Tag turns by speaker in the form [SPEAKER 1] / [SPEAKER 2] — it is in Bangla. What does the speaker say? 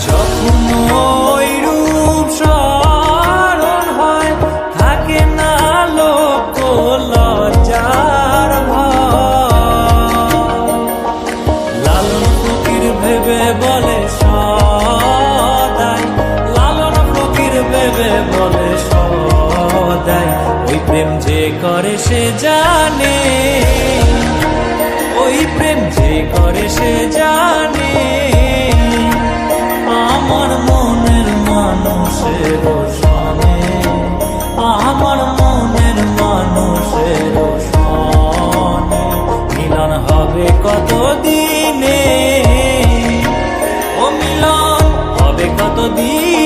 [SPEAKER 1] যখন ওই রূপ স্মরণ হয়, থাকে না লোক লজ্জার ভয়। লালন ফকির ভেবে বলে সদাই, লালন ফকির ভেবে বলে সদাই, ওই প্রেম যে করে সে জানে, ওই প্রেম যে করে সে জানে। আমার মনের মানুষের সনে, আমার মনের মানুষের সনে মিলন হবে কত দিনে, ও মিলন হবে কত দিন।